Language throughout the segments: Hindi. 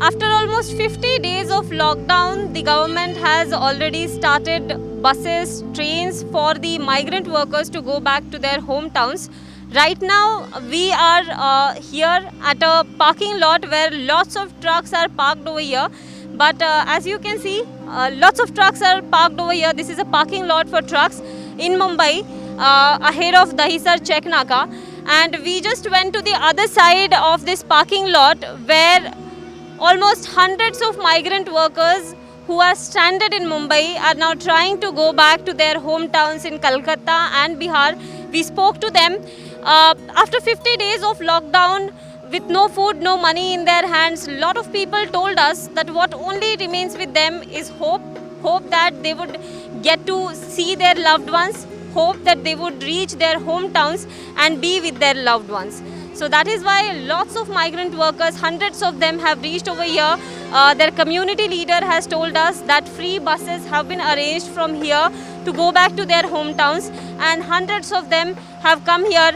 After almost 50 days of lockdown, the government has already started buses, trains for the migrant workers to go back to their hometowns. Right now, we are here at a parking lot where lots of trucks are parked over here. But as you can see, lots of trucks are parked over here. This is a parking lot for trucks in Mumbai, ahead of Dahisar Check Naka. And we just went to the other side of this parking lot where almost hundreds of migrant workers who are stranded in Mumbai are now trying to go back to their hometowns in Kolkata and Bihar. We spoke to them. After 50 days of lockdown, with no food, no money in their hands, a lot of people told us that what only remains with them is hope. Hope that they would get to see their loved ones. Hope that they would reach their hometowns and be with their loved ones. So that is why lots of migrant workers, hundreds of them have reached over here. Their community leader has told us that free buses have been arranged from here to go back to their hometowns, and hundreds of them have come here,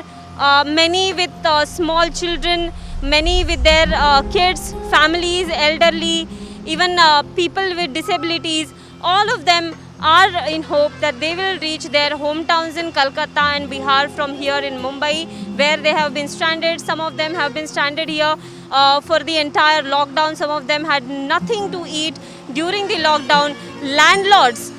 many with small children, many with their kids, families, elderly, even people with disabilities. All of them are in hope that they will reach their hometowns in Kolkata and Bihar from here in Mumbai, where they have been stranded. Some of them have been stranded here for the entire lockdown. Some of them had nothing to eat during the lockdown. Landlords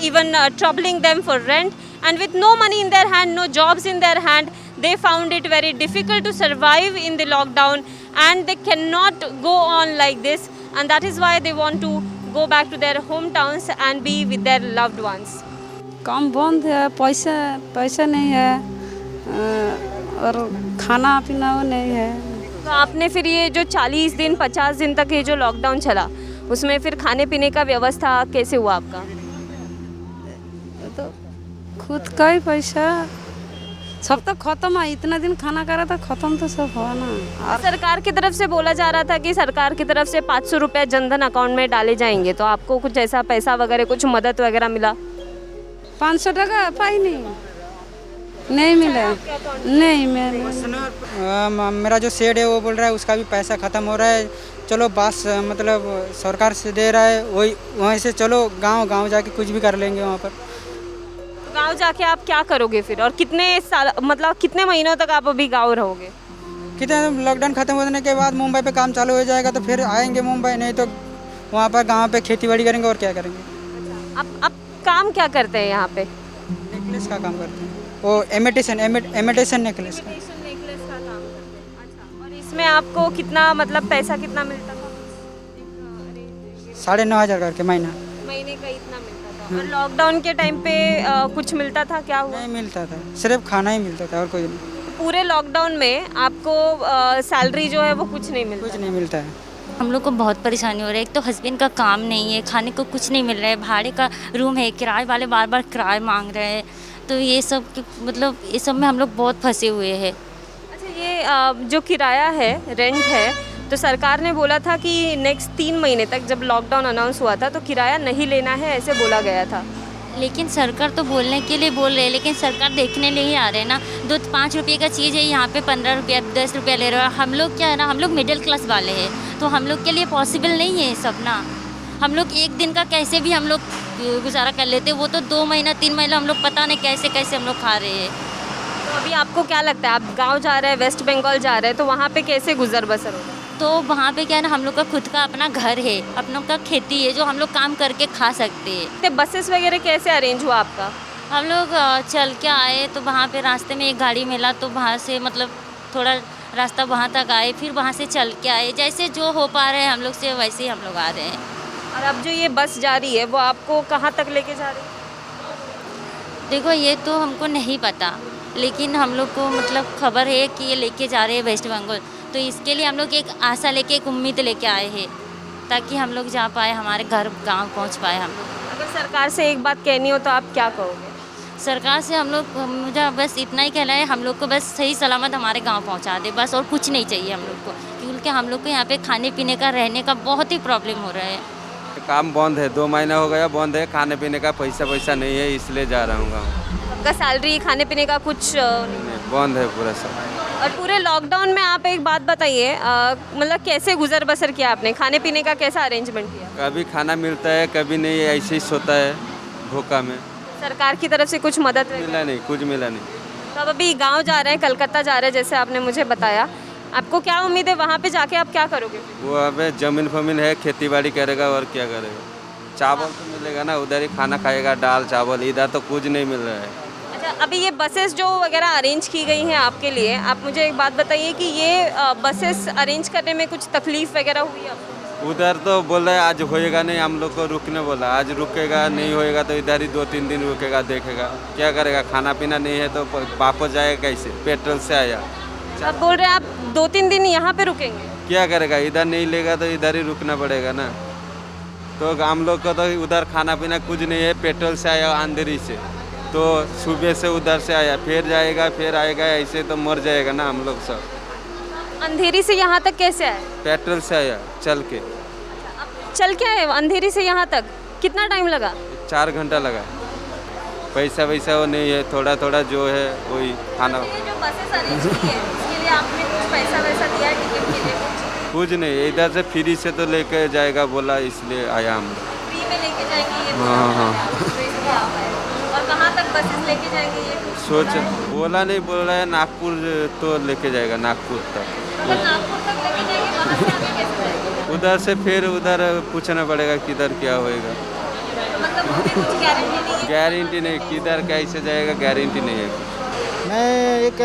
even troubling them for rent. And with no money in their hand, no jobs in their hand, they found it very difficult to survive in the lockdown, and they cannot go on like this. And that is why they want to go back to their hometowns and be with their loved ones. काम बंद है, पैसा नहीं है और खाना पीना वो नहीं है। तो आपने फिर ये जो 40 दिन 50 दिन तक ये जो लॉकडाउन चला, उसमें फिर खाने पीने का व्यवस्था कैसे हुआ आपका? तो खुद का ही पैसा सब तो खत्म है। इतना दिन खाना करा था, खत्म तो सब हुआ ना। सरकार की तरफ से बोला जा रहा था कि सरकार की तरफ से 500 रुपये जनधन अकाउंट में डाले जाएंगे, तो आपको कुछ ऐसा पैसा वगैरह कुछ मदद वगैरह मिला? 500 टका पाई नहीं मिला। नहीं मेरा जो सेड है वो बोल रहा है उसका भी पैसा ख़त्म हो रहा है। चलो बस मतलब सरकार से दे रहा है, वहीं से चलो गांव जाके कुछ भी कर लेंगे वहाँ पर। गांव जाके आप क्या करोगे फिर, और कितने साल मतलब कितने महीनों तक आप अभी गांव रहोगे? कितने लॉकडाउन ख़त्म होने के बाद मुंबई पे काम चालू हो जाएगा तो फिर आएंगे मुंबई, नहीं तो वहाँ पर गांव पे खेती बाड़ी करेंगे और क्या करेंगे। आप काम क्या करते हैं यहाँ पे? नेकलेस का काम करते हैं, वो इमिटेशन नेकलेस का। नेकलेस का काम करते हैं। अच्छा, और इसमें आपको कितना मतलब पैसा कितना मिलता था? 9,500 करके महीने का इतना मिलता था। और लॉकडाउन के टाइम पे कुछ मिलता था? क्या हुआ? नहीं मिलता था, सिर्फ खाना ही मिलता था और कोई नहीं। पूरे लॉकडाउन में आपको सैलरी जो है वो कुछ नहीं मिलता? कुछ नहीं मिलता है। हम लोग को बहुत परेशानी हो रही है। एक तो हस्बैंड का काम नहीं है, खाने को कुछ नहीं मिल रहा है, भाड़े का रूम है, किराए वाले बार बार किराए मांग रहे हैं, तो ये सब मतलब ये सब में हम लोग बहुत फंसे हुए हैं। अच्छा, ये जो किराया है, रेंट है, तो सरकार ने बोला था कि नेक्स्ट 3 महीने तक, जब लॉकडाउन अनाउंस हुआ था, तो किराया नहीं लेना है, ऐसे बोला गया था। लेकिन सरकार तो बोलने के लिए बोल रहे हैं, लेकिन सरकार देखने ले ही आ रहे हैं ना। 2-5 रुपये का चीज़ है, यहाँ पे 15 रुपया 10 रुपया ले रहे हो। हम लोग क्या है ना, हम लोग मिडिल क्लास वाले हैं, तो हम लोग के लिए पॉसिबल नहीं है ये सब ना। हम लोग एक दिन का कैसे भी हम लोग गुजारा कर लेते, वो तो 2 महीना 3 महीना हम लोग पता नहीं कैसे हम लोग खा रहे हैं। तो अभी आपको क्या लगता है, आप गाँव जा रहे हैं, वेस्ट बंगाल जा रहे हैं, तो वहाँ पर कैसे गुजर बसर होगा? तो वहाँ पे क्या है ना, हम लोग का खुद का अपना घर है, अपनों का खेती है, जो हम लोग काम करके खा सकते हैं। तो बसेस वगैरह कैसे अरेंज हुआ आपका? हम लोग चल के आए, तो वहाँ पे रास्ते में एक गाड़ी मिला, तो वहाँ से मतलब थोड़ा रास्ता वहाँ तक आए, फिर वहाँ से चल के आए। जैसे जो हो पा रहे हैं हम लोग से, वैसे ही हम लोग आ रहे हैं। और अब जो ये बस जा रही है वो आपको कहाँ तक लेके जा रही है? देखो ये तो हमको नहीं पता, लेकिन हम लोग को मतलब खबर है कि ये लेके जा रहे हैं वेस्ट बंगाल, तो इसके लिए हम लोग एक आशा लेके, एक उम्मीद लेके आए हैं, ताकि हम लोग जा पाए, हमारे घर गांव पहुंच पाए हम लोग। अगर सरकार से एक बात कहनी हो तो आप क्या कहोगे? सरकार से हम लोग, मुझे बस इतना ही कहना है, हम लोग को बस सही सलामत हमारे गांव पहुंचा दे, बस, और कुछ नहीं चाहिए हम लोग को, क्योंकि हम लोग को यहाँ पे खाने पीने का, रहने का बहुत ही प्रॉब्लम हो रहा है। काम बंद है, 2 महीना हो गया बंद है, खाने पीने का पैसा नहीं है, इसलिए जा रहा हूँ गाँव। आपका सैलरी, खाने पीने का कुछ बंद है पूरा सब। और पूरे लॉकडाउन में आप एक बात बताइए, मतलब कैसे गुजर बसर किया आपने, खाने पीने का कैसा अरेंजमेंट किया? कभी खाना मिलता है, कभी नहीं, ऐसे ही सोता है भूखा में। सरकार की तरफ से कुछ मदद वगैरह? मिला नहीं, कुछ मिला नहीं। तो आप अभी गांव जा रहे हैं, कलकत्ता जा रहे हैं, जैसे आपने मुझे बताया, आपको क्या उम्मीद है वहाँ पे जाके आप क्या करोगे? वो अबे जमीन फमीन है, खेती बाड़ी करेगा और क्या करेगा। चावल तो मिलेगा ना, उधर ही खाना खाएगा, दाल चावल। इधर तो कुछ नहीं मिल रहा है। अच्छा, अभी ये बसेस जो वगैरह अरेंज की गई हैं आपके लिए, आप मुझे एक बात बताइए कि ये बसेस अरेंज करने में कुछ तकलीफ वगैरह हुई आपको? उधर तो बोल रहे हैं आज होएगा नहीं, हम लोग को रुकने बोला। आज रुकेगा, नहीं होएगा तो इधर ही 2-3 दिन रुकेगा, देखेगा क्या करेगा। खाना पीना नहीं है तो वापस जाएगा कैसे? पेट्रोल से आया। आप बोल रहे हैं आप 2-3 दिन यहाँ पे रुकेंगे? क्या करेगा, इधर नहीं लेगा तो इधर ही रुकना पड़ेगा ना। तो हम लोग को तो उधर खाना पीना कुछ नहीं है, पेट्रोल से आया अंधेरी से, तो सुबह से उधर से आया, फिर जाएगा फिर आएगा, ऐसे तो मर जाएगा ना हम लोग सब। अंधेरी से यहाँ तक कैसे आए? पेट्रोल से आया चल के। चल के आए अंधेरी से यहाँ तक? कितना टाइम लगा? 4 घंटा लगा। पैसा वैसा वो नहीं है, थोड़ा थोड़ा जो है वही खाना। ये जो बसेस अरेंज की है उसके लिए आपने कुछ पैसा वैसा दिया है टिकट के लिए? कुछ नहीं, इधर से फ्री से तो लेके जाएगा बोला, इसलिए आया हम लोग। फ्री में लेके जाएंगे ये? हाँ। तो इसलिए आप आए। और कहाँ तक बसेस लेके जाएंगे ये? सोच बोला नहीं, बोल रहा है नागपुर तो लेके जाएगा, नागपुर तक। अगर नागपुर तक लेके जाएंगे, वहाँ से आगे कैसे जाएंगे? उधर से फिर उधर पूछना पड़ेगा किधर क्या होएगा। तो मतलब उसकी कुछ गारंटी नहीं है? गारंटी नहीं, किधर कैसे जाएगा गारंटी नहीं है। मैं एक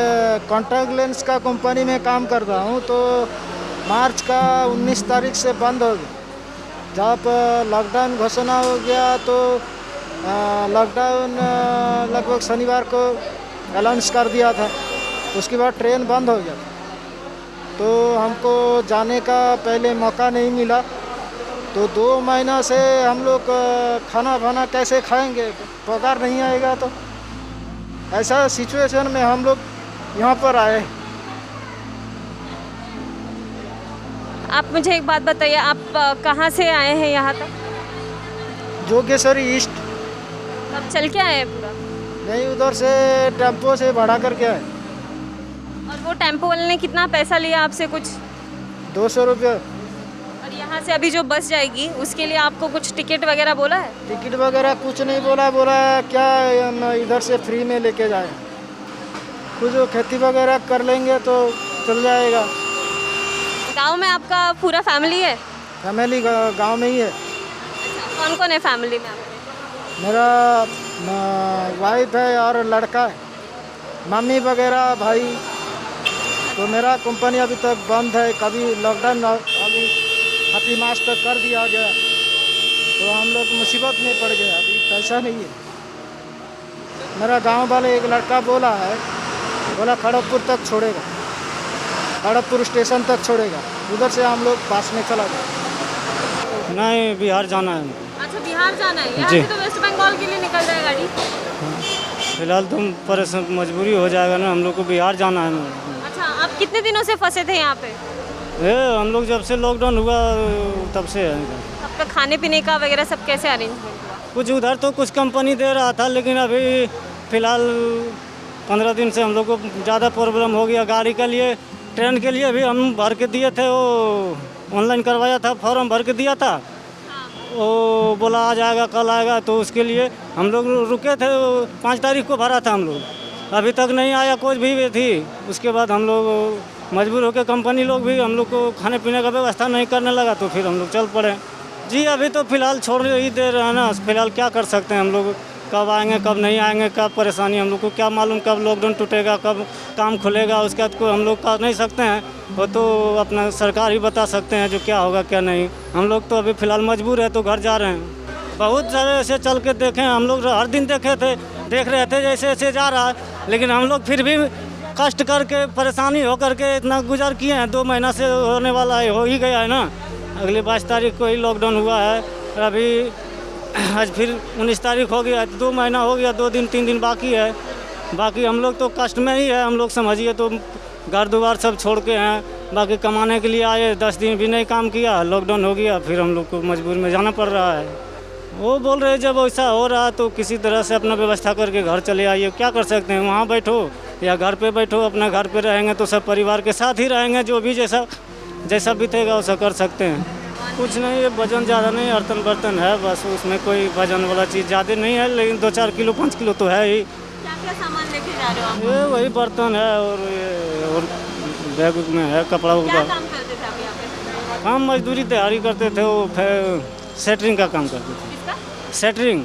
कॉन्टैक्ट लेंस का कंपनी में काम कर रहा हूँ, तो मार्च का 19 तारीख से बंद हो गया। जब लॉकडाउन घोषणा हो गया तो लॉकडाउन लगभग शनिवार को अनाउंस कर दिया था। उसके बाद ट्रेन बंद हो गया, तो हमको जाने का पहले मौका नहीं मिला। तो 2 महीना से हम लोग खाना वाना कैसे खाएंगे, पगार नहीं आएगा। तो ऐसा सिचुएशन में हम लोग यहाँ पर आए। आप मुझे एक बात बताइए, आप कहाँ से आए हैं यहाँ तक? जोगेश्वरी ईस्ट। आप चल के आए हैं पूरा? नहीं, उधर से टेम्पो से भाड़ा करके आए। और वो टेम्पो वाले ने कितना पैसा लिया आपसे? कुछ 200 रुपये। और यहाँ से अभी जो बस जाएगी उसके लिए आपको कुछ टिकट वगैरह बोला है? टिकट वगैरह कुछ नहीं बोला। बोला क्या हम इधर से फ्री में लेके जाए, कुछ खेती वगैरह कर लेंगे तो चल जाएगा। गांव में आपका पूरा फैमिली है? फैमिली गांव में ही है। कौन कौन है फैमिली में आपके? मेरा वाइफ है और लड़का है, मम्मी वगैरह भाई। तो मेरा कंपनी अभी तक बंद है। कभी लॉकडाउन अभी 30 मार्च तक कर दिया गया, तो हम लोग मुसीबत में पड़ गए। अभी पैसा नहीं है। मेरा गांव वाले एक लड़का बोला है, बोला खड़गपुर तक छोड़ेगा, खड़गपुर स्टेशन तक छोड़ेगा, उधर से हम लोग पास में चला गए। नहीं, बिहार जाना है। अच्छा, बिहार जाना है? यहाँ जी। से तो वेस्ट बंगाल के लिए निकल रहा है गाड़ी। फिलहाल तो परेशान, मजबूरी हो जाएगा ना, हम लोग को बिहार जाना है। अच्छा, आप कितने दिनों से फंसे थे यहाँ पे? हम लोग जब से लॉकडाउन हुआ तब से है। आपका खाने पीने का वगैरह सब कैसे अरेंजमेंट हुआ? कुछ उधर तो कुछ कंपनी दे रहा था, लेकिन अभी फ़िलहाल 15 दिन से हम लोग को ज़्यादा प्रॉब्लम हो गया। गाड़ी के लिए, ट्रेन के लिए भी हम भर के दिए थे, वो ऑनलाइन करवाया था, फॉर्म भर के दिया था। वो बोला आ जाएगा, कल आएगा, तो उसके लिए हम लोग रुके थे। 5 तारीख को भरा था हम लोग, अभी तक नहीं आया कोई भी थी। उसके बाद हम लोग मजबूर होकर, कंपनी लोग भी हम लोग को खाने पीने का व्यवस्था नहीं करने लगा, तो फिर हम लोग चल पड़े। जी, अभी तो फ़िलहाल छोड़ ही दे रहे हैं ना। फ़िलहाल क्या कर सकते हैं हम लोग, कब आएंगे कब नहीं आएंगे, कब परेशानी, हम लोग को क्या मालूम कब लॉकडाउन टूटेगा, कब काम खुलेगा, उसके बाद को हम लोग कर नहीं सकते हैं। वो तो अपना सरकार ही बता सकते हैं जो क्या होगा क्या नहीं। हम लोग तो अभी फ़िलहाल मजबूर है, तो घर जा रहे हैं। बहुत सारे ऐसे चल के देखे हम लोग, हर दिन देख रहे थे जैसे ऐसे जा रहा है, लेकिन हम लोग फिर भी कष्ट करके, परेशानी हो करके इतना गुजार किए हैं। 2 महीना से होने वाला है, हो ही गया है ना। अगले 22 तारीख को ही लॉकडाउन हुआ है, और अभी आज फिर 19 तारीख हो गया, 2 महीना हो गया, 2 दिन 3 दिन बाकी है। बाकी हम लोग तो कष्ट में ही है। हम लोग समझिए तो घर द्वार सब छोड़ के हैं, बाकी कमाने के लिए आए। 10 दिन भी नहीं काम किया, लॉकडाउन हो गया, फिर हम लोग को मजबूर में जाना पड़ रहा है। वो बोल रहे जब ऐसा हो रहा तो किसी तरह से अपना व्यवस्था करके घर चले आइए। क्या कर सकते हैं, वहाँ बैठो या घर पे बैठो, अपना घर पे रहेंगे तो सब परिवार के साथ ही रहेंगे, जो भी जैसा बीतेगा वैसा कर सकते हैं। कुछ नहीं, ये वजन ज़्यादा नहीं, बर्तन है बस, उसमें कोई वजन वाला चीज़ ज़्यादा नहीं है, लेकिन 2-4 किलो 5 किलो तो है ही। क्या क्या सामान लेके जा रहे हो आप? ये वही बर्तन है और बैग में है कपड़ा क्या उपड़ा। काम करते थे आप यहाँ पे? काम मजदूरी तैयारी करते थे, वो फिर सेटरिंग का काम करते थे। किसका? सेटरिंग।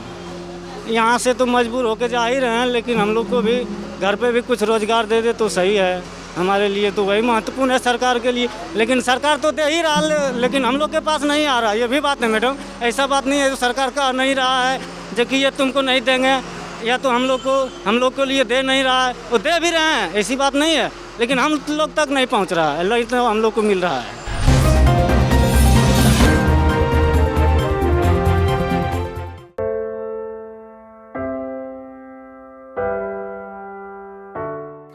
यहाँ से तो मजबूर होके जा ही रहे हैं, लेकिन हम लोग को भी घर पे भी कुछ रोजगार दे दे तो सही है, हमारे लिए तो वही महत्वपूर्ण है सरकार के लिए। लेकिन सरकार तो दे ही रहा, लेकिन हम लोग के पास नहीं आ रहा। ये भी बात है मैडम, ऐसा बात नहीं है जो सरकार का नहीं रहा है जो कि ये तुमको नहीं देंगे या तो हम लोग को लिए दे नहीं रहा है, वो दे भी रहे हैं, ऐसी बात नहीं है, लेकिन हम लोग तक नहीं पहुँच रहा है, लेकिन हम लोग को मिल रहा है।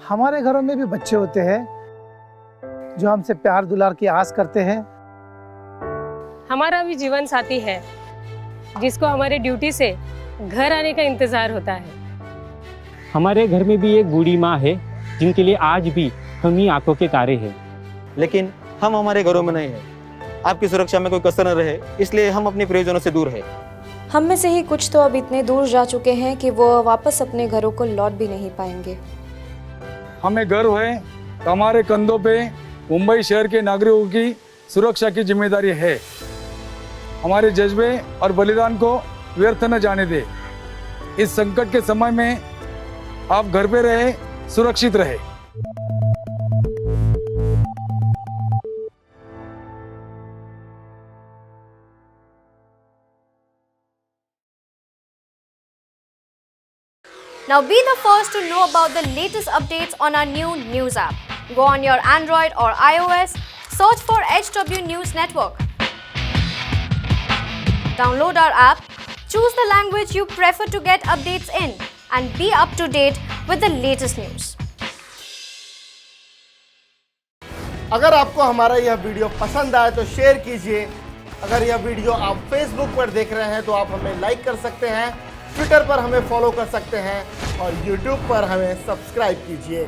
हमारे घरों में भी बच्चे होते हैं जो हमसे प्यार दुलार की आस करते हैं। हमारा भी जीवन साथी है जिसको हमारे ड्यूटी से घर आने का इंतजार होता है। हमारे घर में भी एक बूढ़ी माँ है जिनके लिए आज भी हम ही आंखों के तारे हैं। लेकिन हम हमारे घरों में नहीं हैं। आपकी सुरक्षा में कोई कसर न रहे, इसलिए हम अपने प्रियजनों से दूर हैं। हम में से ही कुछ तो अब इतने दूर जा चुके हैं कि वो वापस अपने घरों को लौट भी नहीं पाएंगे। हमें गर्व है कि हमारे कंधों पे मुंबई शहर के नागरिकों की सुरक्षा की जिम्मेदारी है। हमारे जज्बे और बलिदान को व्यर्थ न जाने दे। इस संकट के समय में आप घर पे रहे, सुरक्षित रहे। Now be the first to know about the latest updates on our new news app. Go on your Android or iOS, search for HW News Network. Download our app, choose the language you prefer to get updates in, and be up to date with the latest news. अगर आपको हमारा यह वीडियो पसंद आए तो शेयर कीजिए। अगर यह वीडियो आप फेसबुक पर देख रहे हैं तो आप हमें लाइक कर सकते हैं, ट्विटर पर हमें फॉलो कर सकते हैं और यूट्यूब पर हमें सब्सक्राइब कीजिए।